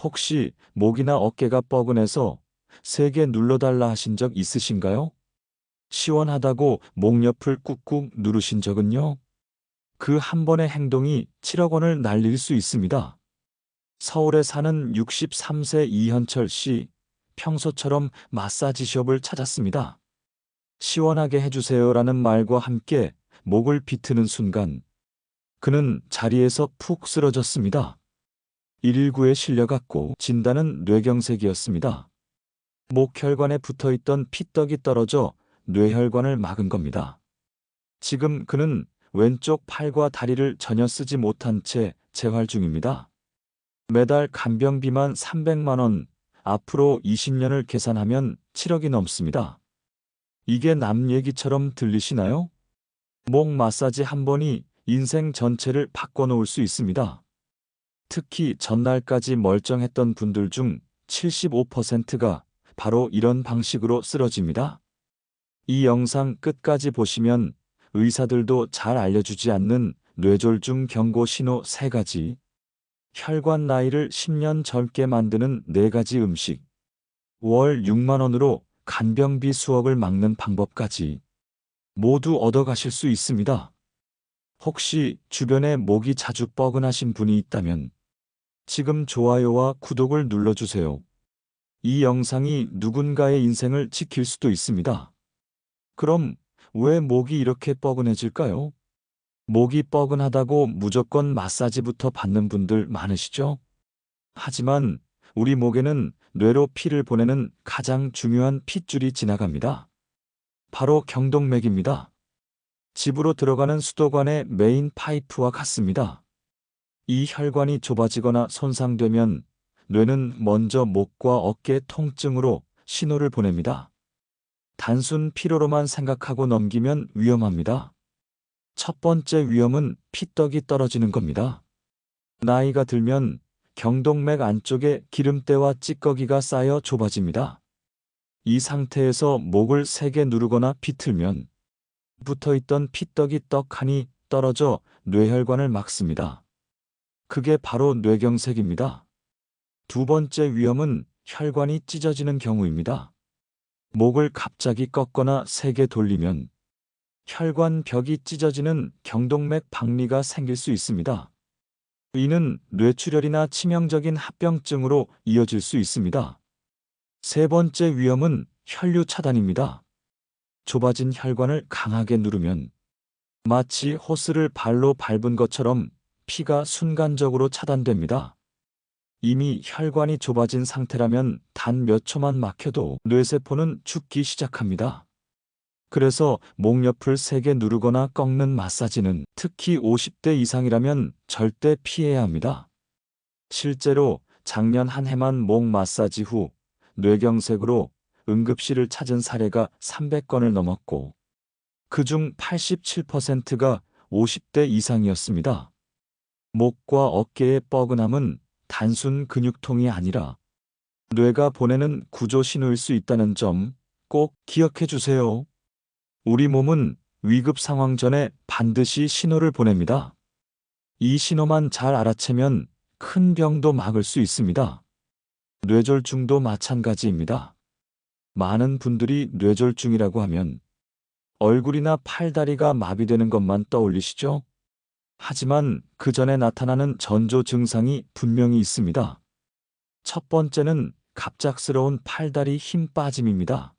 혹시 목이나 어깨가 뻐근해서 세게 눌러달라 하신 적 있으신가요? 시원하다고 목 옆을 꾹꾹 누르신 적은요? 그 한 번의 행동이 7억 원을 날릴 수 있습니다. 서울에 사는 63세 이현철 씨, 평소처럼 마사지숍을 찾았습니다. 시원하게 해주세요라는 말과 함께 목을 비트는 순간 그는 자리에서 푹 쓰러졌습니다. 119에 실려갔고 진단은 뇌경색이었습니다. 목혈관에 붙어있던 피떡이 떨어져 뇌혈관을 막은 겁니다. 지금 그는 왼쪽 팔과 다리를 전혀 쓰지 못한 채 재활 중입니다. 매달 간병비만 300만 원, 앞으로 20년을 계산하면 7억이 넘습니다. 이게 남 얘기처럼 들리시나요? 목 마사지 한 번이 인생 전체를 바꿔놓을 수 있습니다. 특히 전날까지 멀쩡했던 분들 중 75%가 바로 이런 방식으로 쓰러집니다. 이 영상 끝까지 보시면 의사들도 잘 알려주지 않는 뇌졸중 경고 신호 3가지, 혈관 나이를 10년 젊게 만드는 4가지 음식, 월 6만 원으로 간병비 수억을 막는 방법까지 모두 얻어가실 수 있습니다. 혹시 주변에 목이 자주 뻐근하신 분이 있다면 지금 좋아요와 구독을 눌러주세요. 이 영상이 누군가의 인생을 지킬 수도 있습니다. 그럼 왜 목이 이렇게 뻐근해질까요? 목이 뻐근하다고 무조건 마사지부터 받는 분들 많으시죠? 하지만 우리 목에는 뇌로 피를 보내는 가장 중요한 핏줄이 지나갑니다. 바로 경동맥입니다. 집으로 들어가는 수도관의 메인 파이프와 같습니다. 이 혈관이 좁아지거나 손상되면 뇌는 먼저 목과 어깨 통증으로 신호를 보냅니다. 단순 피로로만 생각하고 넘기면 위험합니다. 첫 번째 위험은 피떡이 떨어지는 겁니다. 나이가 들면 경동맥 안쪽에 기름때와 찌꺼기가 쌓여 좁아집니다. 이 상태에서 목을 세게 누르거나 비틀면 붙어있던 피떡이 떡하니 떨어져 뇌혈관을 막습니다. 그게 바로 뇌경색입니다. 두 번째 위험은 혈관이 찢어지는 경우입니다. 목을 갑자기 꺾거나 세게 돌리면 혈관 벽이 찢어지는 경동맥 박리가 생길 수 있습니다. 이는 뇌출혈이나 치명적인 합병증으로 이어질 수 있습니다. 세 번째 위험은 혈류 차단입니다. 좁아진 혈관을 강하게 누르면 마치 호스를 발로 밟은 것처럼 피가 순간적으로 차단됩니다. 이미 혈관이 좁아진 상태라면 단 몇 초만 막혀도 뇌세포는 죽기 시작합니다. 그래서 목 옆을 세게 누르거나 꺾는 마사지는 특히 50대 이상이라면 절대 피해야 합니다. 실제로 작년 한 해만 목 마사지 후 뇌경색으로 응급실을 찾은 사례가 300건을 넘었고 그중 87%가 50대 이상이었습니다. 목과 어깨의 뻐근함은 단순 근육통이 아니라 뇌가 보내는 구조 신호일 수 있다는 점 꼭 기억해 주세요. 우리 몸은 위급 상황 전에 반드시 신호를 보냅니다. 이 신호만 잘 알아채면 큰 병도 막을 수 있습니다. 뇌졸중도 마찬가지입니다. 많은 분들이 뇌졸중이라고 하면 얼굴이나 팔다리가 마비되는 것만 떠올리시죠? 하지만 그 전에 나타나는 전조 증상이 분명히 있습니다. 첫 번째는 갑작스러운 팔다리 힘 빠짐입니다.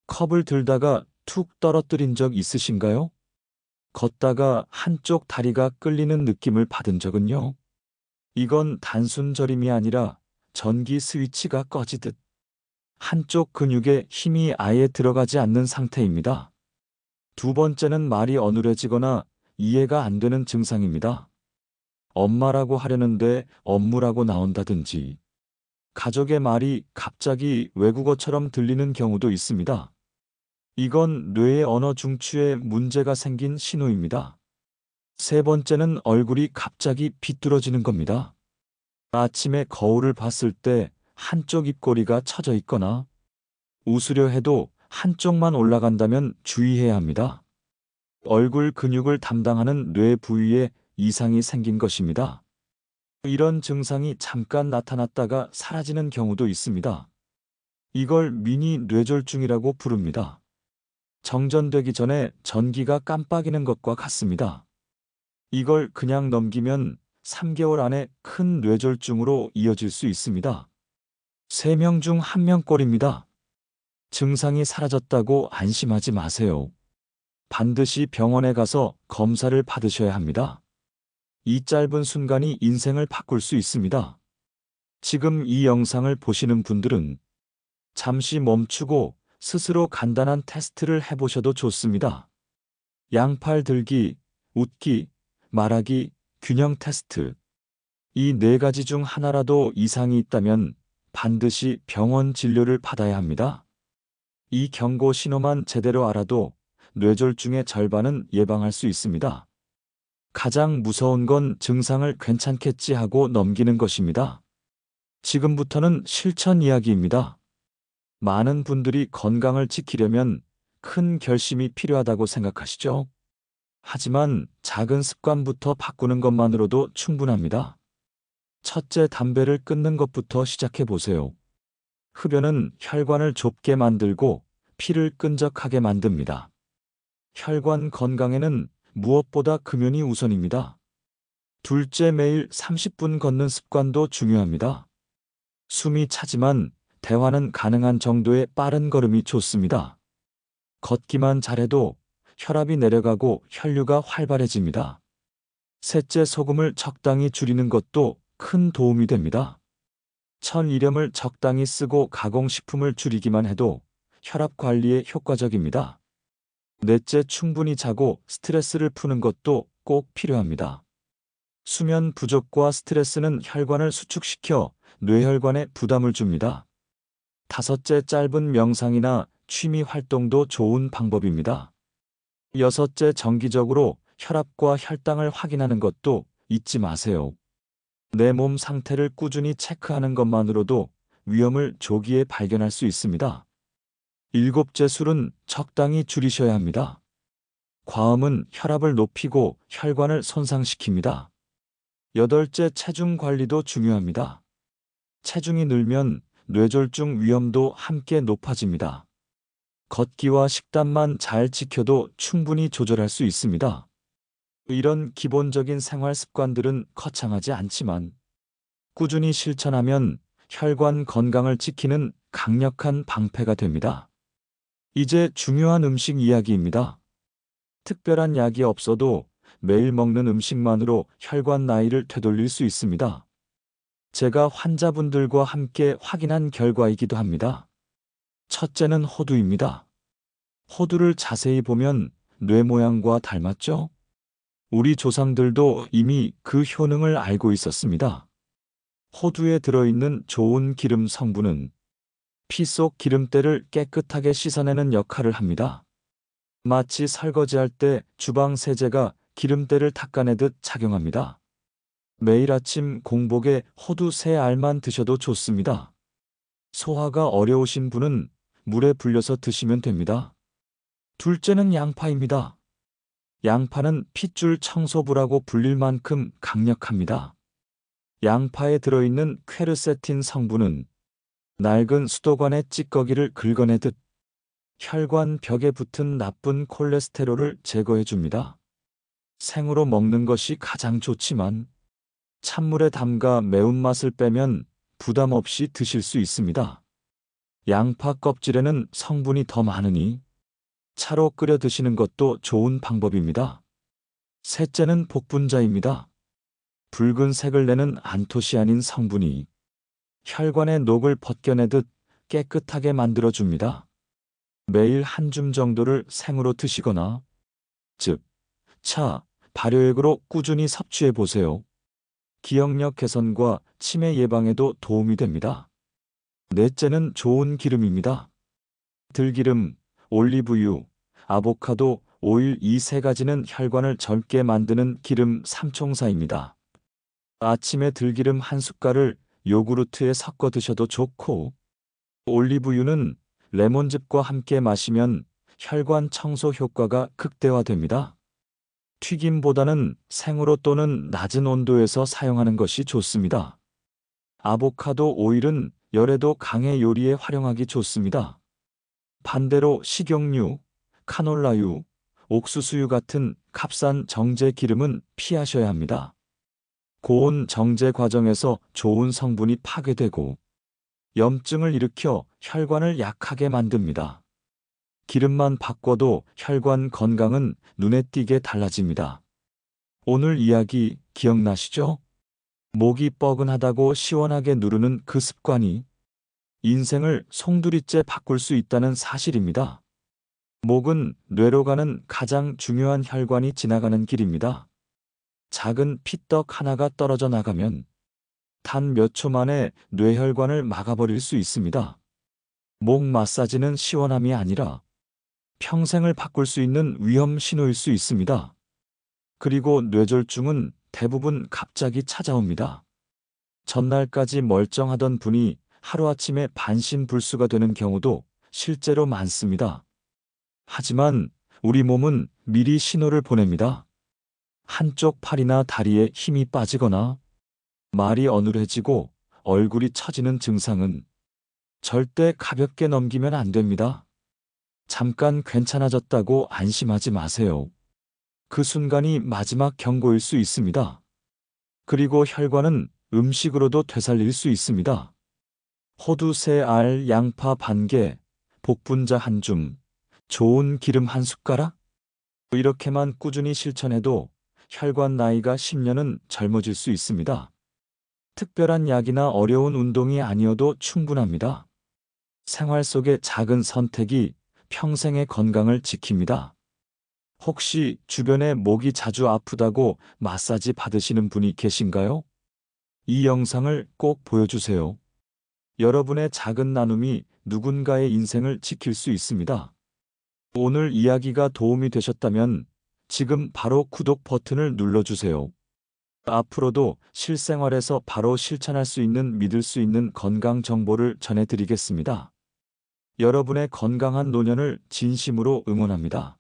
컵을 들다가 툭 떨어뜨린 적 있으신가요? 걷다가 한쪽 다리가 끌리는 느낌을 받은 적은요? 이건 단순 저림이 아니라 전기 스위치가 꺼지듯 한쪽 근육에 힘이 아예 들어가지 않는 상태입니다. 두 번째는 말이 어눌해지거나 이해가 안 되는 증상입니다. 엄마라고 하려는데 업무라고 나온다든지 가족의 말이 갑자기 외국어처럼 들리는 경우도 있습니다. 이건 뇌의 언어 중추에 문제가 생긴 신호입니다. 세 번째는 얼굴이 갑자기 비뚤어지는 겁니다. 아침에 거울을 봤을 때 한쪽 입꼬리가 처져 있거나 웃으려 해도 한쪽만 올라간다면 주의해야 합니다. 얼굴 근육을 담당하는 뇌 부위에 이상이 생긴 것입니다. 이런 증상이 잠깐 나타났다가 사라지는 경우도 있습니다. 이걸 미니 뇌졸중이라고 부릅니다. 정전되기 전에 전기가 깜빡이는 것과 같습니다. 이걸 그냥 넘기면 3개월 안에 큰 뇌졸중으로 이어질 수 있습니다. 3명 중 1명 꼴입니다. 증상이 사라졌다고 안심하지 마세요. 반드시 병원에 가서 검사를 받으셔야 합니다. 이 짧은 순간이 인생을 바꿀 수 있습니다. 지금 이 영상을 보시는 분들은 잠시 멈추고 스스로 간단한 테스트를 해보셔도 좋습니다. 양팔 들기, 웃기, 말하기, 균형 테스트. 이 4가지 중 하나라도 이상이 있다면 반드시 병원 진료를 받아야 합니다. 이 경고 신호만 제대로 알아도 뇌졸중의 절반은 예방할 수 있습니다. 가장 무서운 건 증상을 괜찮겠지 하고 넘기는 것입니다. 지금부터는 실천 이야기입니다. 많은 분들이 건강을 지키려면 큰 결심이 필요하다고 생각하시죠? 하지만 작은 습관부터 바꾸는 것만으로도 충분합니다. 첫째, 담배를 끊는 것부터 시작해 보세요. 흡연은 혈관을 좁게 만들고 피를 끈적하게 만듭니다. 혈관 건강에는 무엇보다 금연이 우선입니다. 둘째, 매일 30분 걷는 습관도 중요합니다. 숨이 차지만 대화는 가능한 정도의 빠른 걸음이 좋습니다. 걷기만 잘해도 혈압이 내려가고 혈류가 활발해집니다. 셋째, 소금을 적당히 줄이는 것도 큰 도움이 됩니다. 천일염을 적당히 쓰고 가공식품을 줄이기만 해도 혈압 관리에 효과적입니다. 넷째, 충분히 자고 스트레스를 푸는 것도 꼭 필요합니다. 수면 부족과 스트레스는 혈관을 수축시켜 뇌혈관에 부담을 줍니다. 다섯째, 짧은 명상이나 취미 활동도 좋은 방법입니다. 여섯째, 정기적으로 혈압과 혈당을 확인하는 것도 잊지 마세요. 내 몸 상태를 꾸준히 체크하는 것만으로도 위험을 조기에 발견할 수 있습니다. 일곱째, 술은 적당히 줄이셔야 합니다. 과음은 혈압을 높이고 혈관을 손상시킵니다. 여덟째, 체중 관리도 중요합니다. 체중이 늘면 뇌졸중 위험도 함께 높아집니다. 걷기와 식단만 잘 지켜도 충분히 조절할 수 있습니다. 이런 기본적인 생활 습관들은 거창하지 않지만 꾸준히 실천하면 혈관 건강을 지키는 강력한 방패가 됩니다. 이제 중요한 음식 이야기입니다. 특별한 약이 없어도 매일 먹는 음식만으로 혈관 나이를 되돌릴 수 있습니다. 제가 환자분들과 함께 확인한 결과이기도 합니다. 첫째는 호두입니다. 호두를 자세히 보면 뇌 모양과 닮았죠? 우리 조상들도 이미 그 효능을 알고 있었습니다. 호두에 들어있는 좋은 기름 성분은 피 속 기름때를 깨끗하게 씻어내는 역할을 합니다. 마치 설거지할 때 주방 세제가 기름때를 닦아내듯 작용합니다. 매일 아침 공복에 호두 3알만 드셔도 좋습니다. 소화가 어려우신 분은 물에 불려서 드시면 됩니다. 둘째는 양파입니다. 양파는 핏줄 청소부라고 불릴 만큼 강력합니다. 양파에 들어있는 퀘르세틴 성분은 낡은 수도관의 찌꺼기를 긁어내듯 혈관 벽에 붙은 나쁜 콜레스테롤을 제거해 줍니다. 생으로 먹는 것이 가장 좋지만 찬물에 담가 매운맛을 빼면 부담 없이 드실 수 있습니다. 양파 껍질에는 성분이 더 많으니 차로 끓여 드시는 것도 좋은 방법입니다. 셋째는 복분자입니다. 붉은색을 내는 안토시아닌 성분이 혈관의 녹을 벗겨내듯 깨끗하게 만들어줍니다. 매일 한 줌 정도를 생으로 드시거나 즉, 차, 발효액으로 꾸준히 섭취해 보세요. 기억력 개선과 치매 예방에도 도움이 됩니다. 넷째는 좋은 기름입니다. 들기름, 올리브유, 아보카도, 오일 이 3가지는 혈관을 젊게 만드는 기름 삼총사입니다. 아침에 들기름 1숟갈을 요구르트에 섞어 드셔도 좋고, 올리브유는 레몬즙과 함께 마시면 혈관 청소 효과가 극대화됩니다. 튀김보다는 생으로 또는 낮은 온도에서 사용하는 것이 좋습니다. 아보카도 오일은 열에도 강해 요리에 활용하기 좋습니다. 반대로 식용유, 카놀라유, 옥수수유 같은 값싼 정제 기름은 피하셔야 합니다. 고온 정제 과정에서 좋은 성분이 파괴되고 염증을 일으켜 혈관을 약하게 만듭니다. 기름만 바꿔도 혈관 건강은 눈에 띄게 달라집니다. 오늘 이야기 기억나시죠? 목이 뻐근하다고 시원하게 누르는 그 습관이 인생을 송두리째 바꿀 수 있다는 사실입니다. 목은 뇌로 가는 가장 중요한 혈관이 지나가는 길입니다. 작은 피떡 하나가 떨어져 나가면 단 몇 초 만에 뇌혈관을 막아버릴 수 있습니다. 목 마사지는 시원함이 아니라 평생을 바꿀 수 있는 위험 신호일 수 있습니다. 그리고 뇌졸중은 대부분 갑자기 찾아옵니다. 전날까지 멀쩡하던 분이 하루아침에 반신불수가 되는 경우도 실제로 많습니다. 하지만 우리 몸은 미리 신호를 보냅니다. 한쪽 팔이나 다리에 힘이 빠지거나 말이 어눌해지고 얼굴이 처지는 증상은 절대 가볍게 넘기면 안 됩니다. 잠깐 괜찮아졌다고 안심하지 마세요. 그 순간이 마지막 경고일 수 있습니다. 그리고 혈관은 음식으로도 되살릴 수 있습니다. 호두 3알, 양파 반개, 복분자 1줌, 좋은 기름 1숟가락? 이렇게만 꾸준히 실천해도 혈관 나이가 10년은 젊어질 수 있습니다. 특별한 약이나 어려운 운동이 아니어도 충분합니다. 생활 속의 작은 선택이 평생의 건강을 지킵니다. 혹시 주변에 목이 자주 아프다고 마사지 받으시는 분이 계신가요? 이 영상을 꼭 보여주세요. 여러분의 작은 나눔이 누군가의 인생을 지킬 수 있습니다. 오늘 이야기가 도움이 되셨다면 지금 바로 구독 버튼을 눌러주세요. 앞으로도 실생활에서 바로 실천할 수 있는 믿을 수 있는 건강 정보를 전해드리겠습니다. 여러분의 건강한 노년을 진심으로 응원합니다.